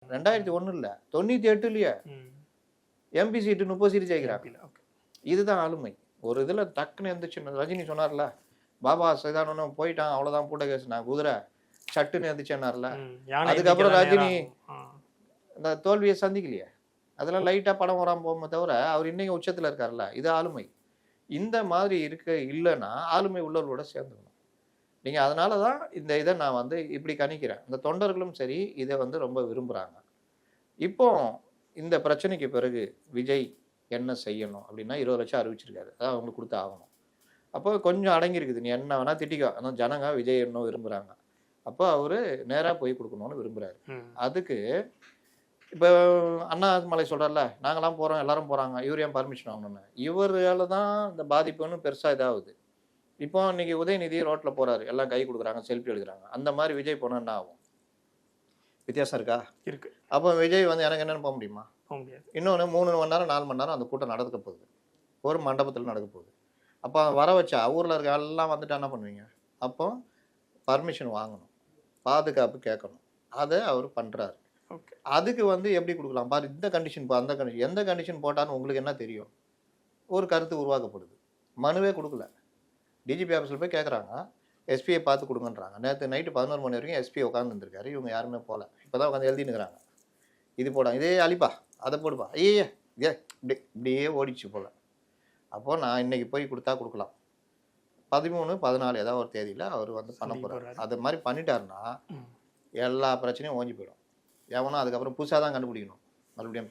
2001 இல்ல 98லயே எம்பி சீட்டு 30 சீட்டு ஜெயிக்கிறாங்க. இதுதான் ஆளுமை. ஒரு இதுல டக்குன்னு எந்திரிச்சு ரஜினி சொன்னார்ல, பாபா சைதானு போயிட்டான் அவ்வளவுதான் பூட்ட கேஸ், நான் குதிரை சட்டுன்னு எந்திரிச்சேன்னார்ல. அதுக்கப்புறம் ரஜினி இந்த தோல்வியை சந்திக்கலையே, அதெல்லாம் லைட்டா படம் வராம போகுமே தவிர அவர் இன்னைக்கு உச்சத்துல இருக்காருல்ல. இது ஆளுமை. இந்த மாதிரி இல்லைன்னா ஆளுமை உள்ளவர்களோட சேர்ந்துக்கணும் நீங்க. அதனாலதான் இந்த இதை நான் வந்து இப்படி கணிக்கிறேன். இந்த தொண்டர்களும் சரி இதை வந்து ரொம்ப விரும்புறாங்க. இப்போ இந்த பிரச்சனைக்கு பிறகு விஜய் என்ன செய்யணும் அப்படின்னா 20 லட்சம் அறிவிச்சிருக்காரு, அதான் அவங்களுக்கு கொடுத்து ஆகணும். அப்போ கொஞ்சம் அடங்கியிருக்குது, நீ என்ன வேணா திட்டிக்கோ, ஆனால் ஜனங்க விஜய் என்ன விரும்புறாங்க. அப்போ அவரு நேரா போய் கொடுக்கணும்னு விரும்புறாரு. அதுக்கு இப்போ அண்ணாமலை சொல்றாருல, நாங்களாம் போறோம் எல்லாரும் போறாங்க, இவர் ஏன் பர்மிஷன் வாங்கணும்னு. இவரால தான் இந்த பாதிப்புன்னு பெருசா இதாகுது. இப்போ இன்னைக்கு உதயநிதி ரோட்ல போறாரு, எல்லாம் கை கொடுக்குறாங்க, செல்ஃபி எடுக்கிறாங்க. அந்த மாதிரி விஜய் போனா என்ன ஆகும்? வித்தியாசம் இருக்கா? இருக்கு. அப்போ விஜய் வந்து எனக்கு என்னன்னு போக முடியுமா? போக முடியாது. இன்னொன்று 3 மணி நேரம் 4 மணி நேரம் அந்த கூட்டம் நடக்க போகுது, ஒரு மண்டபத்தில் நடக்க போகுது. அப்போ வர வச்சா ஊரில் இருக்க எல்லாம் வந்துட்டு என்ன பண்ணுவீங்க? அப்போ பர்மிஷன் வாங்கணும், பாதுகாப்பு கேட்கணும். அதை அவர் பண்ணுறாரு. அதுக்கு வந்து எப்படி கொடுக்கலாம் பாரு, இந்த கண்டிஷன் அந்த கண்டிஷன், எந்த கண்டிஷன் போட்டான்னு உங்களுக்கு என்ன தெரியும்? ஒரு கருத்து உருவாக்கப்படுது. மனுவே கொடுக்கல, டிஜிபி ஆஃபீஸில் போய் கேட்குறாங்க, எஸ்பியை பார்த்து கொடுங்கன்றாங்க. நேற்று நைட்டு 11 மணி வரைக்கும் எஸ்பி உட்காந்துருக்காரு, இவங்க யாருமே போகல. இப்போ தான் உட்காந்து எழுதினுக்கிறாங்க, இது போடாங்க, இதே அழிப்பா அதை போடுப்பா, ஐயே இதே இப்படியே ஓடிச்சு போல். அப்போது நான் இன்னைக்கு போய் கொடுத்தா கொடுக்கலாம், 13, 14 ஏதாவது ஒரு தேதியில் அவர் வந்து பண்ண போகிறார். அது மாதிரி பண்ணிட்டாருன்னா எல்லா பிரச்சனையும் ஓஞ்சி போயிடும். எவனோ அதுக்கப்புறம் புதுசாக தான் கண்டுபிடிக்கணும் மறுபடியும்.